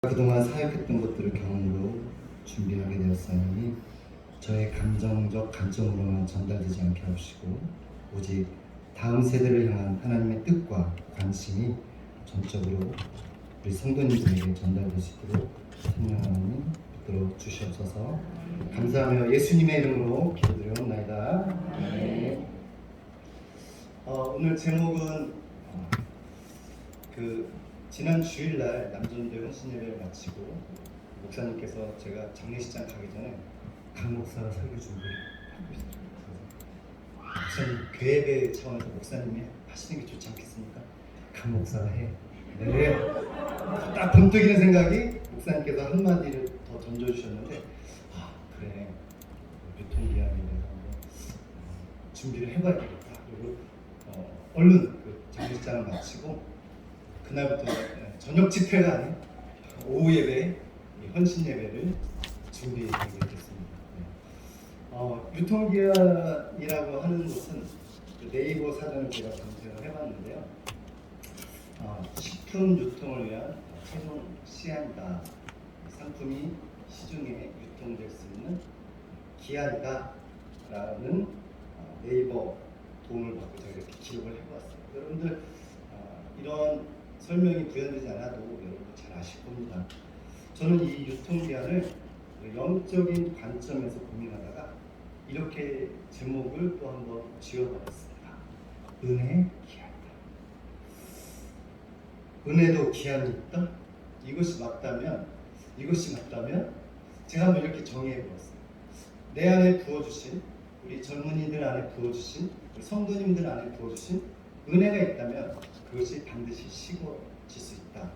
그동안 사역했던 것들을 경험으로 준비하게 되었사오니 저의 감정적 관점으로만 전달되지 않게 하시고 오직 다음 세대를 향한 하나님의 뜻과 관심이 전적으로 우리 성도님들에게 전달될 수 있도록 성령 하나님 붙들어 주시옵소서. 감사하며 예수님의 이름으로 기도드리옵나이다. 네. 오늘 제목은 지난 주일날 남전대 헌신 예배를 마치고 목사님께서 제가 장례식장 가기 전에 강 목사가 설교 준비를 하고 있어요. 목사님 계획의 차원에서 목사님이 하시는 게 좋지 않겠습니까? 강 목사가 해. 네. 딱 번뜩이는 생각이 목사님께서 한마디를 더 던져주셨는데 그래 유통기한에 대해서 준비를 해봐야겠다. 그리고 얼른 그 장례식장을 마치고 그날부터 저녁 집회가 아닌 오후 예배, 헌신 예배를 준비하게 됐습니다. 유통기한이라고 하는 것은 네이버 사전을 제가 검색을 해봤는데요. 식품 유통을 위한 최종 시한이다. 상품이 시중에 유통될 수 있는 기한이다 라는 네이버 도움을 받고 제가 이렇게 기록을 해보았어요. 여러분들 이런 설명이 구현되지 않아도 여러분 잘 아실 겁니다. 저는 이 유통기한을 영적인 관점에서 고민하다가 이렇게 제목을 또 한번 지어봤습니다. 은혜의 기한이다. 은혜도 기한이 있다? 이것이 맞다면 제가 한번 이렇게 정의해보았어요. 내 안에 부어주신, 우리 젊은이들 안에 부어주신, 우리 성도님들 안에 부어주신 은혜가 있다면 그것이 반드시 식어질 수 있다.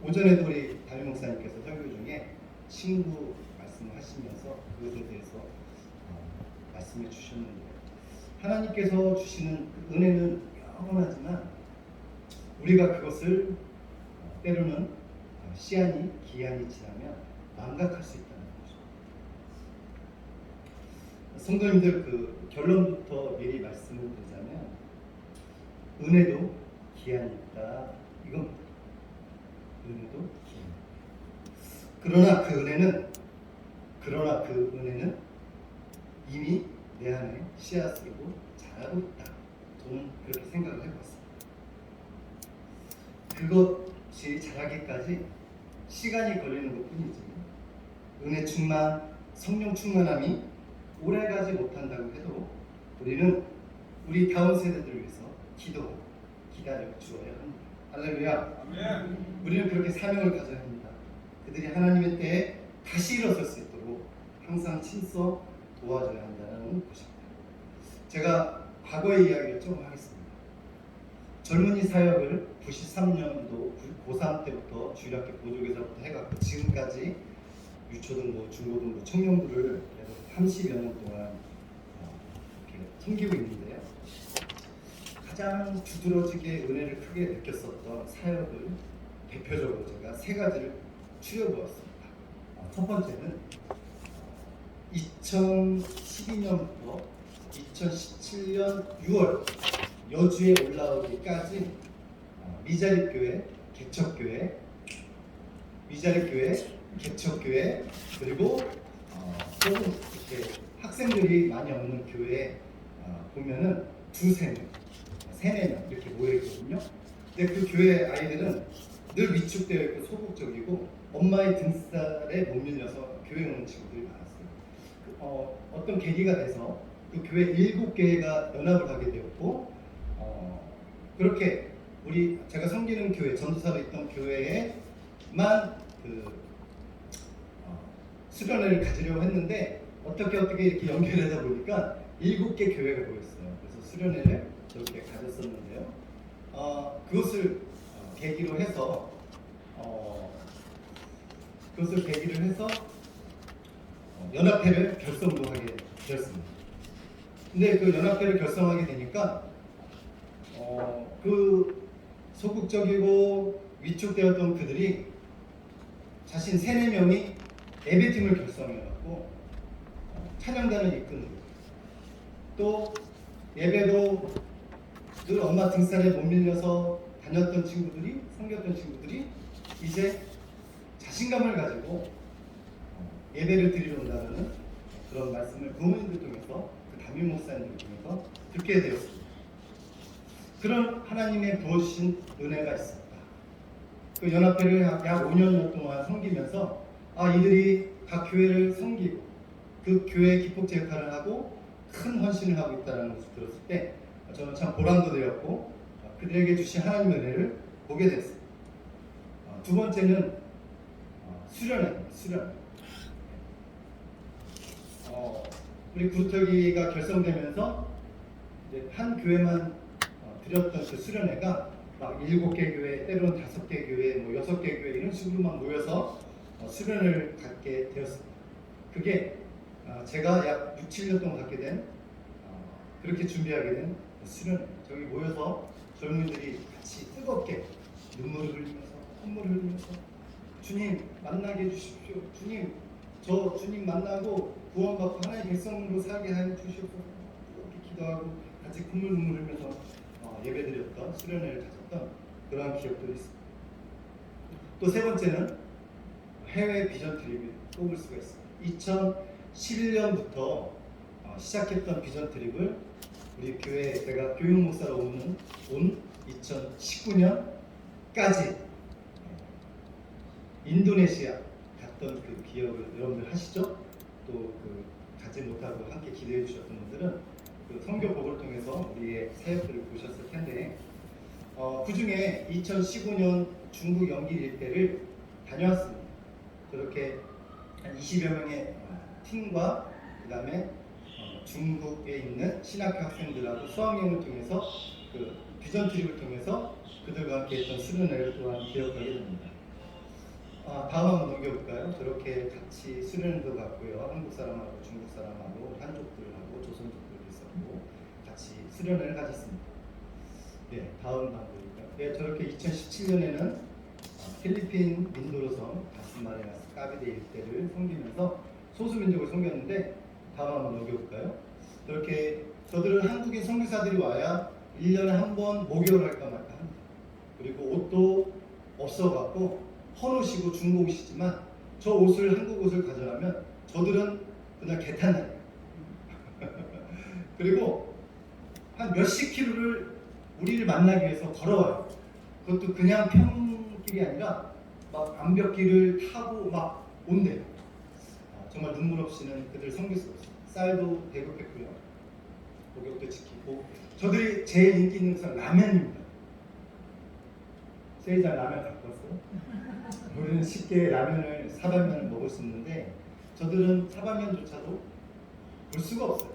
오전에도 우리 담임 목사님께서 설교 중에 친구 말씀하시면서 그것에 대해서 말씀해 주셨는데 하나님께서 주시는 그 은혜는 영원하지만 우리가 그것을 때로는 시한이 기한이 지나면 망각할 수 있다는 거죠. 성도님들 그 결론부터 미리 말씀을 드리자면 은혜도 기한이 있다. 이건 은혜도 기한. 그러나 그 은혜는 이미 내 안에 씨앗으로 자라고 있다. 저는 그렇게 생각을 해봤습니다. 그것이 자라기까지 시간이 걸리는 것뿐이지 은혜 충만, 성령 충만함이 오래가지 못한다고 해도 우리는 우리 다음 세대들을 위해서 기도하고 기다려 주어야 합니다. 할렐루야. 아멘. 우리는 그렇게 사명을 가져야 합니다. 그들이 하나님의 때에 다시 일어설 수 있도록 항상 친서 도와줘야 한다는 것입니다. 제가 과거의 이야기를 조금 하겠습니다. 젊은이 사역을 93년도 고3 때부터 주일학교 보조교사부터 해갖고 지금까지 유초등부, 중고등부, 청년부를 30여 년 동안 이렇게 섬기고 있는데요. 가장 두드러지게 은혜를 크게 느꼈었던 사역을 대표적으로 제가 세 가지를 추려보았습니다. 첫 번째는 2012년부터 2017년 6월 여주에 올라오기까지 미자립교회, 개척교회, 그리고 조금 이렇게 학생들이 많이 없는 교회에 보면은 두세 명, 세네 명 이렇게 모여 있거든요. 근데 그 교회 아이들은 늘 위축되어 있고 소극적이고 엄마의 등살에 못 밀려서 교회 오는 친구들이 많았어요. 어떤 계기가 돼서 그 교회 7개가 연합을 하게 되었고 그렇게 제가 섬기는 교회, 전도사로 있던 교회에만 수련회를 가지려고 했는데 어떻게 이렇게 연결하다 보니까 7개 교회가 보였어요. 그래서 수련회를 저렇게 가졌었는데요. 그것을 계기로 해서 연합회를 결성도 하게 되었습니다. 근데 그 연합회를 결성하게 되니까 그 소극적이고 위축되었던 그들이 자신 3-4명이 예배팀을 결성해갖고 찬양단을 이끄는 또 예배도 늘 엄마 등살에 못 밀려서 다녔던 친구들이, 섬겼던 친구들이 이제 자신감을 가지고 예배를 드리러 온다는 그런 말씀을 부모님들 통해서 그 담임 목사님들 통해서 듣게 되었습니다. 그런 하나님의 부어주신 은혜가 있습니다. 그 연합회를 약 5년 동안 섬기면서 이들이 각 교회를 섬기고 그 교회의 기폭제 역할을 하고 큰 헌신을 하고 있다는 것을 들었을 때 저는 참 보람도 되었고 그들에게 주신 하나님의 은혜를 보게 됐습니다. 두 번째는 수련회입니다. 수련회. 우리 구루터기가 결성되면서 이제 한 교회만 드렸던 그 수련회가 막 7개 교회, 때로는 5개 교회, 뭐 6개 교회 이런 식으로만 모여서 수련회를 갖게 되었습니다. 그게 제가 약 6, 7년 동안 갖게 된 그렇게 준비하게 된 수련회. 저기 모여서 젊은이들이 같이 뜨겁게 눈물을 흘리면서 콧물을 흘리면서 주님 만나게 해주십시오. 주님 저 주님 만나고 구원받고 하나님의 백성으로 살게 하여 주시옵소서. 이렇게 기도하고 같이 눈물 흘리면서 예배드렸던 수련회를 가졌던 그러한 기억들이 있습니다. 또 세 번째는 해외 비전 트립을 꼽을 수가 있습니다. 2011년부터 시작했던 비전 트립을 우리 교회 제가 교육 목사로 온 2019년까지 인도네시아 갔던 그 기억을 여러분들 하시죠? 또 그 가지 못하고 함께 기대해 주셨던 분들은 그 선교 복을 통해서 우리의 사역들을 보셨을 텐데 그 중에 2015년 중국 영길 일대를 다녀왔습니다. 그렇게 한 20여 명의 팀과 그 다음에 중국에 있는 신학교 학생들하고 수학여행을 통해서 그 비전 트립을 통해서 그들과 함께 했던 수련회를 또한 기억하게 됩니다. 다음 한번 넘겨볼까요? 저렇게 같이 수련회도 갔고요. 한국 사람하고 중국 사람하고 한족들하고 조선족들도 있었고 같이 수련회를 가졌습니다. 네, 다음 한번 볼까요? 네, 저렇게 2017년에는 필리핀 민도로섬 다스마레나스 까비데 일대를 섬기면서 소수민족을 섬겼는데 다음 한번 넘겨볼까요? 이렇게 저들은 한국인 선교사들이 와야 1년에 한 번 목욕을 할까 말까 합니다. 그리고 옷도 없어갖고 헌옷이고 중국옷이지만 저 옷을 한국 옷을 가져가면 저들은 그냥 개탄해요. 그리고 한 몇십 킬로를 우리를 만나기 위해서 걸어와요. 그것도 그냥 평길이 아니라 막 암벽길을 타고 막 온대요. 정말 눈물 없이는 그들 섬길 수 없어요. 쌀도 배급했고요. 목욕도 지키고 저들이 제일 인기 있는 것은 라면입니다. 세이자 라면 갖고 왔어요. 우리는 쉽게 라면을 사발면을 먹을 수 있는데 저들은 사발면조차도 볼 수가 없어요.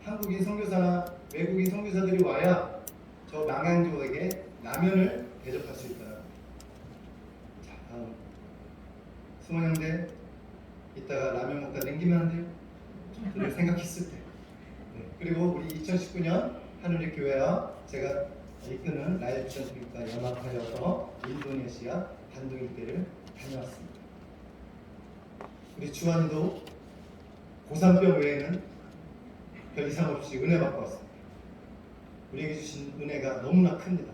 한국인 선교사나 외국인 선교사들이 와야 저 남양주에게 라면을 대접할 수 있다. 자, 다음 수모 형제 이따가 라면 먹다 냉기면 안 돼요? 그걸 생각했을 때. 네. 그리고 우리 2019년 하늘의 교회와 제가 이끄는 라이브 비전트립과 연합하여서 인도네시아 반도 일대를 다녀왔습니다. 우리 주환이도 고산병 외에는 별 이상 없이 은혜 받고 왔습니다. 우리에게 주신 은혜가 너무나 큽니다.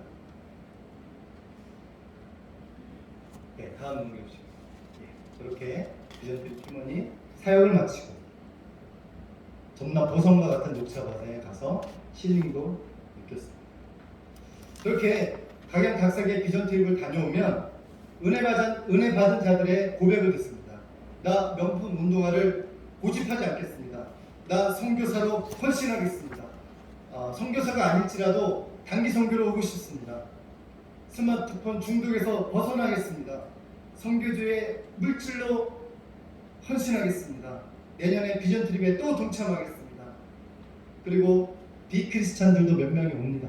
네, 다음 넘겨주시고 저렇게 비전트립 팀원이 사역을 마치고 전남 보성과 같은 녹차밭에 가서 힐링도 느꼈습니다. 그렇게 각양각색의 비전 트립을 다녀오면 은혜 받은 자들의 고백을 듣습니다. 나 명품 운동화를 고집하지 않겠습니다. 나 선교사로 헌신하겠습니다. 선교사가 아닐지라도 단기 선교로 오고 싶습니다. 스마트폰 중독에서 벗어나겠습니다. 선교주의 물질로 헌신하겠습니다. 내년에 비전 트립에 또 동참하겠습니다. 그리고 비크리스찬들도 몇 명이 옵니다.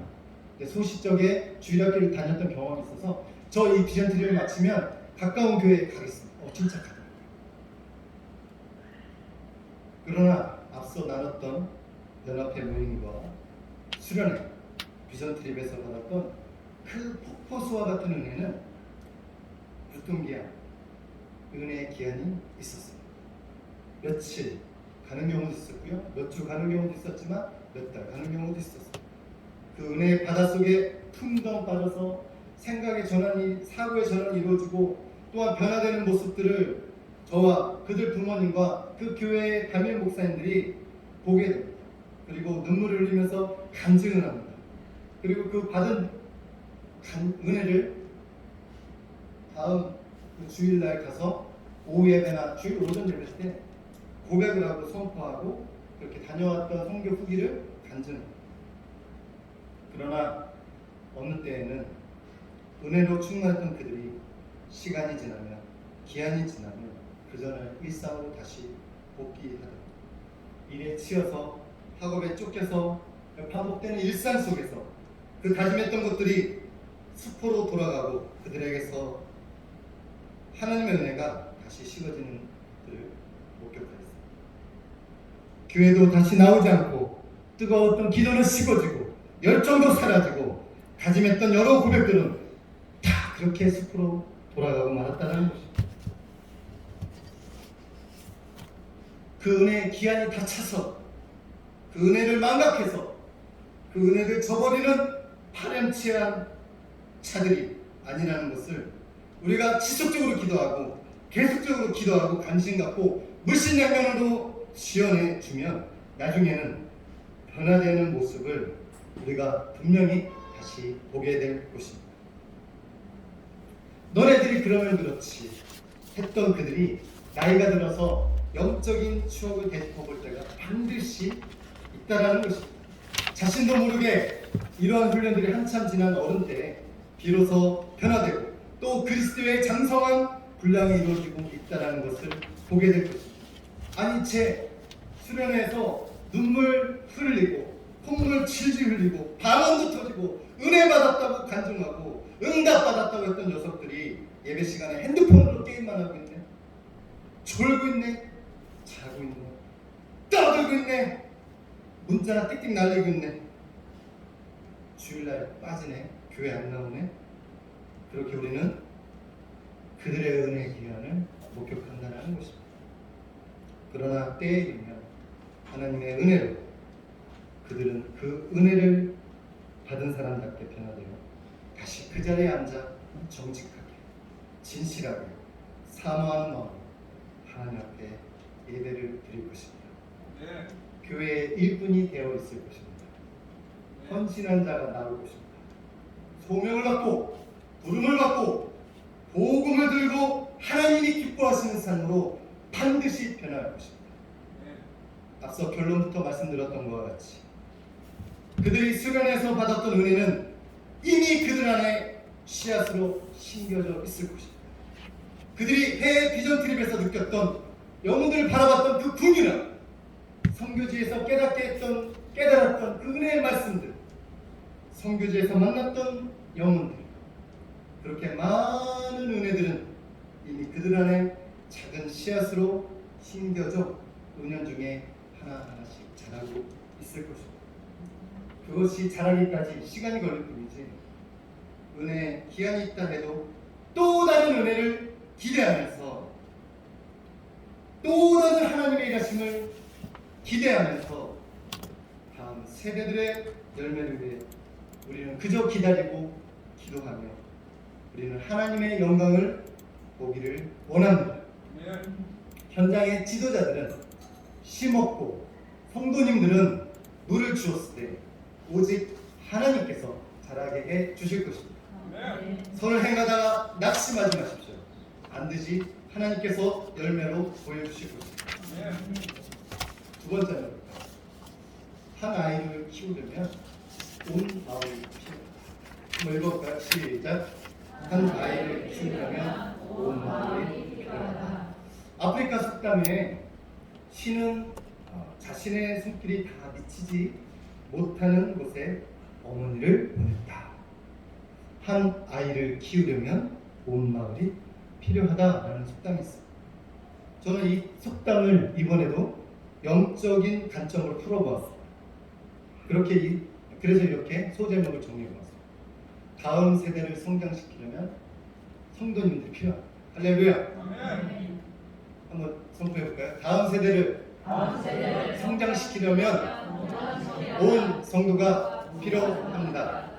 소시적에 주일학교를 다녔던 경험이 있어서 저 이 비전 트립을 마치면 가까운 교회에 가겠습니다. 진짜 가요. 그러나 앞서 나눴던 연합회 모임과 수련회 비전 트립에서 받았던 그 폭포수와 같은 은혜는 유통기한, 은혜의 기한이 있었습니다. 며칠 가는 경우도 있었고요. 몇 주 가는 경우도 있었지만 몇 달 가는 경우도 있었습니다. 그 은혜의 바닷속에 풍덩 빠져서 생각의 전환이, 사고의 전환이 이루어지고 또한 변화되는 모습들을 저와 그들 부모님과 그 교회의 담임 목사님들이 보게 됩니다. 그리고 눈물을 흘리면서 간증을 합니다. 그리고 그 받은 은혜를 다음 그 주일날 가서 오후 예배나 주일 오전 예배 때 고백을 하고 선포하고 그렇게 다녀왔던 선교 후기를 간증합니다. 그러나 어느 때에는 은혜로 충만했던 그들이 시간이 지나면 기한이 지나면 그 전을 일상으로 다시 복귀하다 일에 치여서 학업에 쫓겨서 반복되는 일상 속에서 그 다짐했던 것들이 수포로 돌아가고 그들에게서 하나님의 은혜가 다시 식어지는 것들을 목격하였습니다. 교회도 다시 나오지 않고 뜨거웠던 기도는 식어지고 열정도 사라지고 다짐했던 여러 고백들은 다 그렇게 숲으로 돌아가고 말았다는 것입니다. 그 은혜의 기한이 다 차서 그 은혜를 망각해서 그 은혜를 저버리는 파렴치한 차들이 아니라는 것을 우리가 지속적으로 기도하고 계속적으로 기도하고 관심 갖고 물신양면으로 지원해 주면 나중에는 변화되는 모습을 우리가 분명히 다시 보게 될 것입니다. 너네들이 그러면 그렇지 했던 그들이 나이가 들어서 영적인 추억을 되짚어볼 때가 반드시 있다라는 것입니다. 자신도 모르게 이러한 훈련들이 한참 지난 어른 때 비로소 변화되고 또 그리스도의 장성한 분량이 이루어지고 있다는 것을 보게 될 것입니다. 아니 제 수련회에서 눈물 흘리고 콧물 질질 흘리고 반언도 터지고 은혜 받았다고 간증하고 응답 받았다고 했던 녀석들이 예배 시간에 핸드폰으로 게임만 하고 있네, 졸고 있네, 자고 있네, 떠들고 있네, 문자나 띡띡 날리고 있네, 주일날 빠지네, 교회 안 나오네. 그렇게 우리는 그들의 은혜의 기한을 목격한다는 것입니다. 그러나 때에 이르면 하나님의 은혜로 그들은 그 은혜를 받은 사람답게 변화되어 다시 그 자리에 앉아 정직하게 진실하게 사모하는 마음으로 하나님 앞에 예배를 드릴 것입니다. 네. 교회의 일꾼이 되어 있을 것입니다. 헌신한 자가 나올 것입니다. 소명을 받고 부름을 받고 복음을 들고 하나님이 기뻐하시는 삶으로 반드시 변화할 것입니다. 앞서 결론부터 말씀드렸던 것과 같이 그들이 수련에서 받았던 은혜는 이미 그들 안에 씨앗으로 심겨져 있을 것입니다. 그들이 해외 비전 트립에서 느꼈던 영혼들을 바라봤던 그 궁이나 선교지에서 깨달았던 그 은혜의 말씀들, 선교지에서 만났던 영혼들, 그렇게 많은 은혜들은 이미 그들 안에 작은 씨앗으로 심겨져 은연중에 하나하나씩 자라고 있을 것입니다. 그것이 자라기까지 시간이 걸릴 뿐이지 은혜에 기한이 있다 해도 또 다른 은혜를 기대하면서 또 다른 하나님의 일하심을 기대하면서 다음 세대들의 열매를 위해 우리는 그저 기다리고 기도하며 우리는 하나님의 영광을 보기를 원합니다. 현장의 지도자들은 심었고 성도님들은 물을 주었을 때 오직 하나님께서 자라게 해 주실 것입니다. 선을 행하다가 낙심하지 마십시오. 반드시 하나님께서 열매로 보여주실 것입니다. 두 번째는 한 아이를 키우려면 온 마을이 필요합니다. 한번 읽어볼까요? 시작. 한 아이를 키우려면 온 마을이 필요하다. 아프리카 속담에 신은 자신의 손길이 다 미치지 못하는 곳에 어머니를 보냈다. 한 아이를 키우려면 온 마을이 필요하다라는 속담이 있습니다. 저는 이 속담을 이번에도 영적인 관점으로 풀어보았습니다. 그래서 이렇게 소제목을 정리해보았습니다. 다음 세대를 성장시키려면 성도님들이 필요합니다. 할렐루야. 한번 선포해볼까요? 다음 세대를 성장시키려면 온 성도가 필요합니다.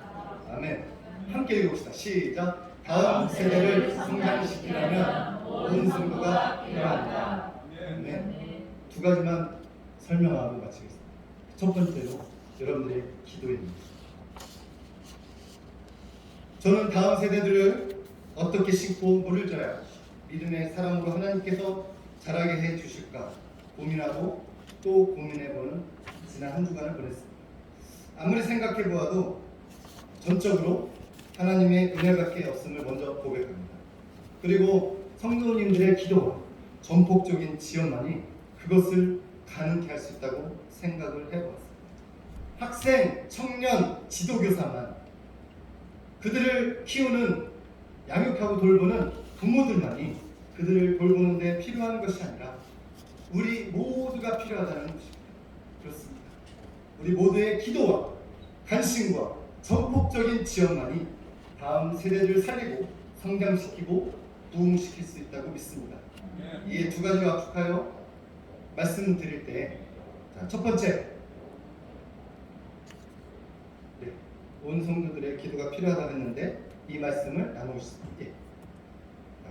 아멘. 함께 읽어봅시다. 시작. 다음 세대를 성장시키려면 온 성도가 필요합니다. 네. 두 가지만 설명하고 마치겠습니다. 첫 번째로 여러분들의 기도입니다. 저는 다음 세대들을 어떻게 심고 물을 줘야 믿음의 사랑으로 하나님께서 자라게 해 주실까 고민하고 또 고민해보는 지난 한 주간을 보냈습니다. 아무리 생각해 보아도 전적으로 하나님의 은혜밖에 없음을 먼저 고백합니다. 그리고 성도님들의 기도와 전폭적인 지원만이 그것을 가능케 할 수 있다고 생각을 해보았습니다. 학생, 청년, 지도교사만, 그들을 키우는, 양육하고 돌보는 부모들만이 그들을 돌보는 데 필요한 것이 아니라 우리 모두가 필요하다는 것입니다. 그렇습니다. 우리 모두의 기도와 관심과 전폭적인 지원만이 다음 세대들을 살리고 성장시키고 부흥시킬 수 있다고 믿습니다. 이 두 가지와 합숙하여 말씀드릴 때, 첫 번째, 온 성도들의 기도가 필요하다고 했는데 이 말씀을 나누고 싶습니다.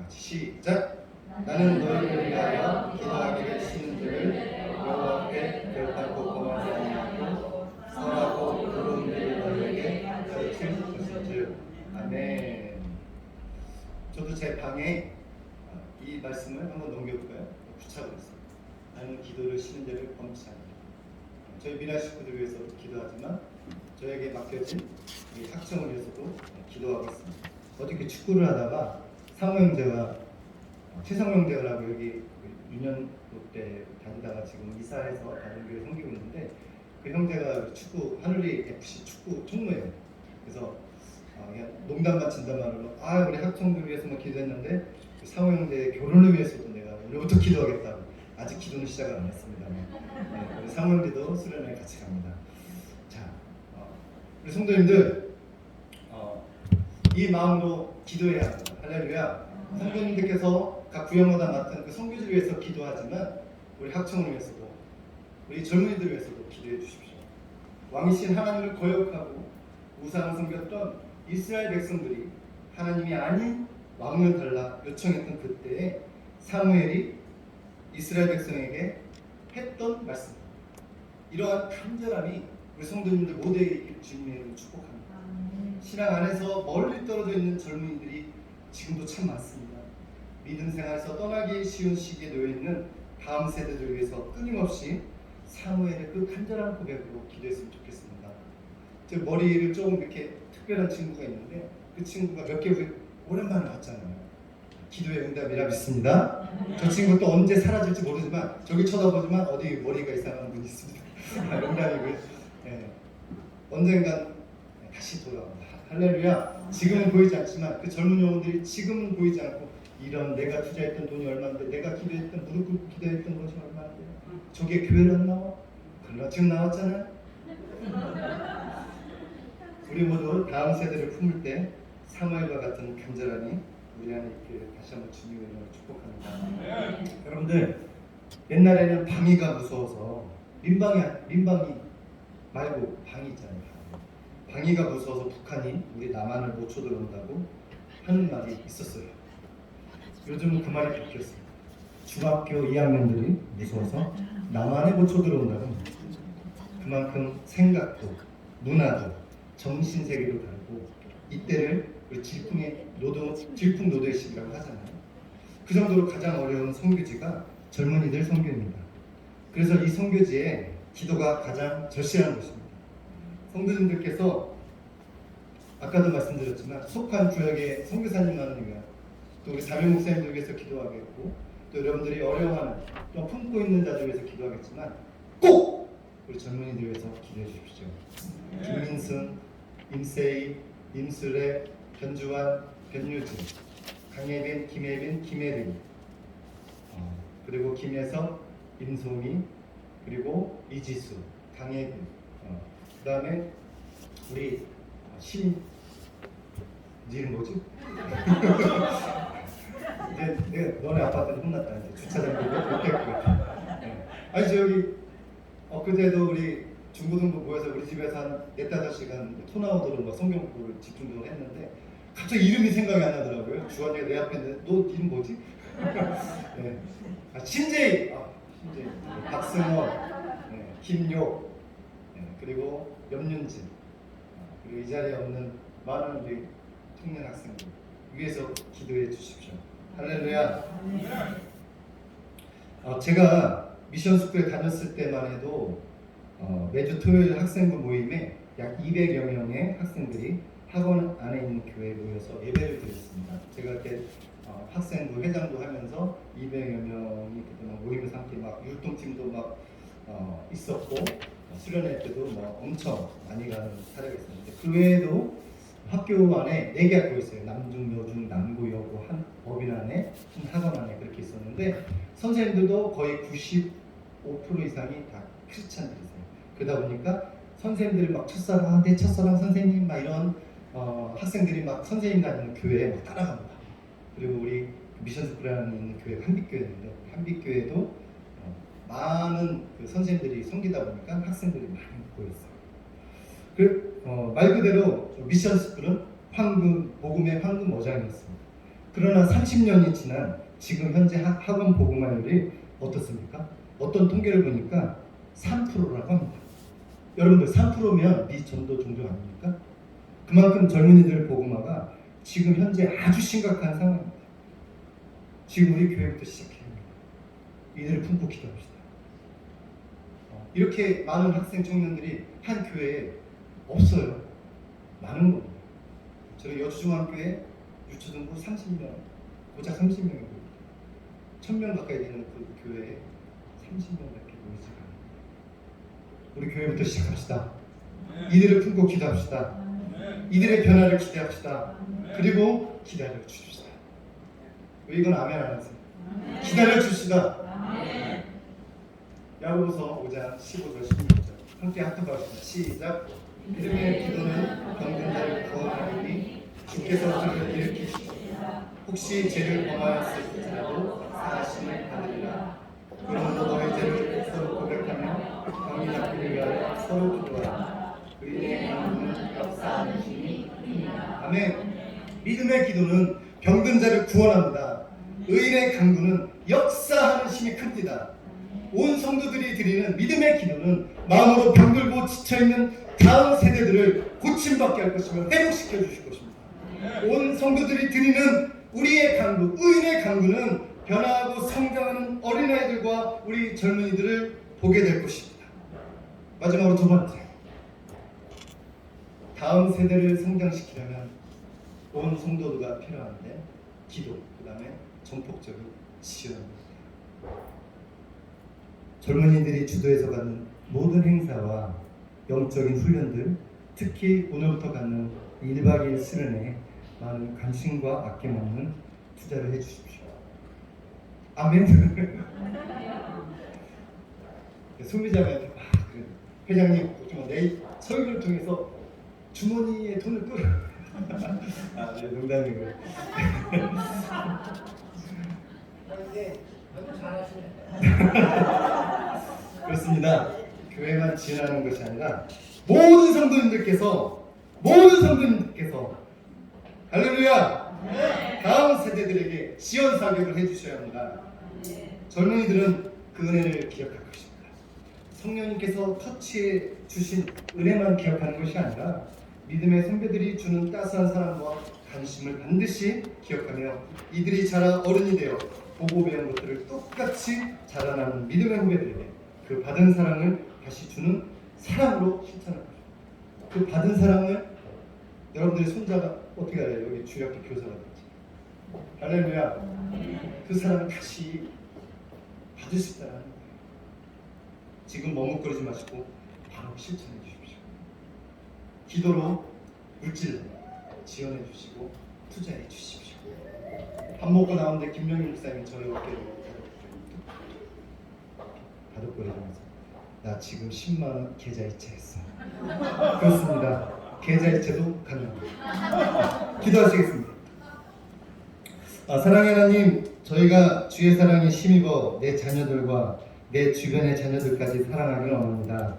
시작! 나는 너희를 위하여 기도하기를 쉬는 줄을 여호와 앞에 결단코 범하지 아니하고 선하고 의로운 일을 너희에게 가르칠 것인 줄. 아멘. 저도 제 방에 이 말씀을 한번 넘겨볼까요? 붙여보겠습니다. 나는 기도를 쉬는 죄를 범치 않는다. 저희 미라 식구들 위해서도 기도하지만 저에게 맡겨진 이 학점을 위해서도 기도하고 있습니다. 어저께 축구를 하다가 상호 형제가 최성 형제라고 여기 유년 때 다니다가 지금 이사해서 다른 교회 섬기고 있는데 그 형제가 축구 하늘리 FC 축구 총무예요. 그래서 그냥 농담만 진담만으로 우리 학생들 위해서만 기도했는데 그 상호 형제의 결혼을 위해서도 내가 오늘부터 기도하겠다고. 아직 기도는 시작을 안 했습니다. 우리 상호 형제도 수련회 같이 갑니다. 자, 우리 성도님들 이 마음으로 기도해야 합니다. 할렐루야. 성도님들께서 각 구역마다 맡은 그 선교지를 위해서 기도하지만 우리 학청을 위해서도 우리 젊은이들을 위해서도 기도해 주십시오. 왕이신 하나님을 거역하고 우상을 섬겼던 이스라엘 백성들이 하나님이 아닌 왕을 달라 요청했던 그때에 사무엘이 이스라엘 백성에게 했던 말씀, 이러한 간절함이 우리 성도님들 모두에게 있길 주님의 이름으로 축복합니다. 신앙 안에서 멀리 떨어져 있는 젊은이들이 지금도 참 많습니다. 믿음 생활에서 떠나기 쉬운 시기에 놓여있는 다음 세대들을 위해서 끊임없이 사무엘의 그 간절한 고백으로 기도했으면 좋겠습니다. 제 머리를 조금 이렇게 특별한 친구가 있는데 그 친구가 몇 개월 오랜만에 봤잖아요. 기도의 응답이라 믿습니다. 저 친구 또 언제 사라질지 모르지만 저기 쳐다보지만 어디 머리가 이상한 분이 있습니다. 농담이고요. 언젠간 다시 돌아옵니다. 할렐루야. 지금은 보이지 않지만 그 젊은 영혼들이 지금은 보이지 않고 이런 내가 투자했던 돈이 얼마인데 내가 기도했던 무릎 꿇고 기도했던 것이 얼마인데 저게 교회를 안 나와? 그러나 지금 나왔잖아요. 우리 모두 다음 세대를 품을 때 사무엘과 같은 간절함이 우리 안에 있기를 다시 한번 주님의 이름으로 축복합니다. 여러분들, 옛날에는 방위가 무서워서 민방위 말고 방위 있잖아요. 방위가 무서워서 북한이 우리 남한을 못 쳐들어온다고 하는 말이 있었어요. 요즘은 그 말이 바뀌었어요. 중학교 2학년들이 무서워서 남한에 못 쳐들어온다고. 그만큼 생각도 문화도 정신세계도 다르고 이때를 우리 질풍노도의 시기라고 하잖아요. 그 정도로 가장 어려운 선교지가 젊은이들 선교입니다. 그래서 이 선교지에 기도가 가장 절실한 것입니다. 성도님들께서 아까도 말씀드렸지만 속한 구역의 선교사님만을 위한 또 우리 담임 목사님들 위해서 기도하겠고 또 여러분들이 어려워하는 또 품고 있는 자들 위해서 기도하겠지만 꼭 우리 젊은이들 위해서 기도해 주십시오. 김민승, 임세희, 임수래, 변주환, 변유진, 강예빈, 김예빈, 김혜린, 그리고 김혜석, 임소미, 그리고 이지수, 강예빈, 그 다음에 우리 네 이름 뭐지? 이제 내가 너네 아빠한테 혼났다. 이제 주차장 못했고요. 아니 저기 그때도 우리 중고등부 모여서 우리 집에서 한 4-5시간 토 나오도록 성경 공부를 집중적으로 했는데 갑자기 이름이 생각이 안 나더라고요. 주한이가 내 앞에 있는데 너 이름 뭐지? 네. 신재희, 신재희, 박승원, 네. 김욕, 네. 그리고 염윤진, 그리고 이 자리에 없는 많은 우리 청년 학생들 위해서 기도해 주십시오. 할렐루야. 제가 미션 스쿨에 다녔을 때만 해도 매주 토요일 학생부 모임에 약 200여 명의 학생들이 학원 안에 있는 교회에 모여서 예배를 드렸습니다. 제가 그때 학생부 회장도 하면서 200여 명이 그때 막 모임에서 함께 막 율동팀도 막 있었고 수련회 때도 막 엄청 많이 가는 사례가 있었는데 그 외에도 학교 안에 4개 학교 있어요. 남중, 여중, 남고, 여고 한 법인 안에 한 학원 안에 그렇게 있었는데 선생님들도 거의 95% 이상이 다 크리스찬들이세요. 그러다 보니까 선생님들이 막 내 첫사랑 선생님 막 이런 학생들이 막 선생님 다니는 교회에 막 따라갑니다. 그리고 우리 미션스쿨에 있는 교회가 한빛교회인데 한빛교회도 많은 그 선생님들이 섬기다 보니까 학생들이 많이 모였어요. 말 그대로 미션스쿨은 복음의 황금 어장이었습니다. 그러나 30년이 지난 지금 현재 학원 복음화율이 어떻습니까? 어떤 통계를 보니까 3%라고 합니다. 여러분들 3%면 미전도 종족 아닙니까? 그만큼 젊은이들 복음화가 지금 현재 아주 심각한 상황입니다. 지금 우리 교회부터 시작해야 합니다. 이들을 품고 기도합시다. 이렇게 많은 학생 청년들이 한 교회에 없어요. 많은 겁니다. 저희 여주중학교에 유초등부 30명, 고작 30명이고 1000명 가까이 되는 그 교회에 30명밖에 모이지 않아요. 우리 교회부터 시작합시다. 이들을 품고 기도합시다. 이들의 변화를 기대합시다. 그리고 기다려 주십시다. 왜 이건 아멘 안 하세요? 기다려 주시다. 야고보서 5장 15절 16절 함께 합독합시다. 시작. 믿음의 기도는 병든 자를 구원하리니 주께서 그를 일으키시리라. 혹시 죄를 범하였을지라도 사하심을 받으리라. 그러므로 너의 죄를 서로 고백하며 병이 낫기를 위하여 서로 기도하라. 의인의 강구는 역사하는 힘이 크니라. 아멘. 믿음의 기도는 병든 자를 구원합니다. 의인의 강구는 역사하는 힘이 큽니다. 온 성도들이 드리는 믿음의 기도는 마음으로 병들고 지쳐있는 다음 세대들을 고침받게 할 것이며 회복시켜 주실 것입니다. 온 성도들이 드리는 우리의 강구, 의인의 강구는 변화하고 성장하는 어린아이들과 우리 젊은이들을 보게 될 것입니다. 마지막으로 두 번째, 다음 세대를 성장시키려면 온 성도가 필요한데 기도, 그 다음에 전폭적인 지원입니다. 젊은이들이 주도해서 갖는 모든 행사와 영적인 훈련들, 특히 오늘부터 갖는 1박 2일 수련회에 많은 관심과 아낌없는 투자를 해주십시오. 아멘. 소비자한테 회장님 내 설교를 통해서 주머니에 돈을 끌어. 네, 농담이고요. 너무 잘하시네. 그렇습니다. 교회만 지원하는 것이 아니라 모든 성도님들께서 할렐루야! 다음 세대들에게 지원 사격을 해주셔야 합니다. 젊은이들은 그 은혜를 기억할 것입니다. 성령님께서 터치해 주신 은혜만 기억하는 것이 아니라 믿음의 선배들이 주는 따스한 사랑과 관심을 반드시 기억하며 이들이 자라 어른이 되어 보고 배운 것들을 똑같이 자라나는 믿음의 후배들에게 그 받은 사랑을 다시 주는 사랑으로 실천할 것입니다. 그 받은 사랑을 여러분들의 손자가 어떻게 알아요? 여기 주역기 교사가 됐지. 할렐루야. 그 사랑을 다시 받을 수 있다는 거예요. 지금 머뭇거리지 마시고 바로 실천해 주십시오. 기도로 물질로 지원해 주시고 투자해 주십시오. 밥 먹고 나오는데 김명희 목사님이 저희 어깨를 다독거리면서 나 지금 10만 원 계좌이체했어. 그렇습니다. 계좌이체도 가능합니다. 기도하시겠습니다. 사랑의 하나님, 저희가 주의 사랑에 힘입어 내 자녀들과 내 주변의 자녀들까지 사랑하기를 원합니다.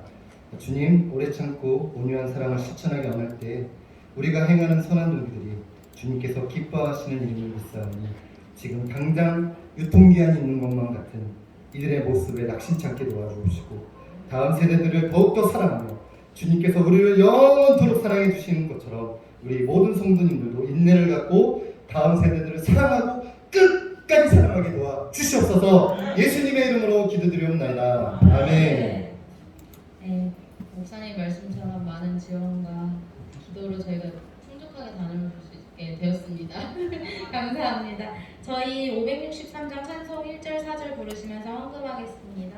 주님, 오래 참고 온유한 사랑을 실천하기 원할 때 우리가 행하는 선한 동기들이 주님께서 기뻐하시는 이름을 믿사오니 지금 당장 유통기한이 있는 것만 같은 이들의 모습에 낙심찮게 도와주시고 다음 세대들을 더욱더 사랑하며 주님께서 우리를 영원토록 사랑해 주시는 것처럼 우리 모든 성도님들도 인내를 갖고 다음 세대들을 사랑하고 끝까지 사랑하게 도와 주시옵소서. 예수님의 이름으로 기도드리옵나이다. 아멘. 네, 목사님 말씀처럼 많은 지원과 기도로 저희가 풍족하게 단어를 볼 수 있게 되었습니다. 감사합니다. 저희 563장 찬송 1절 4절 부르시면서 헌금하겠습니다.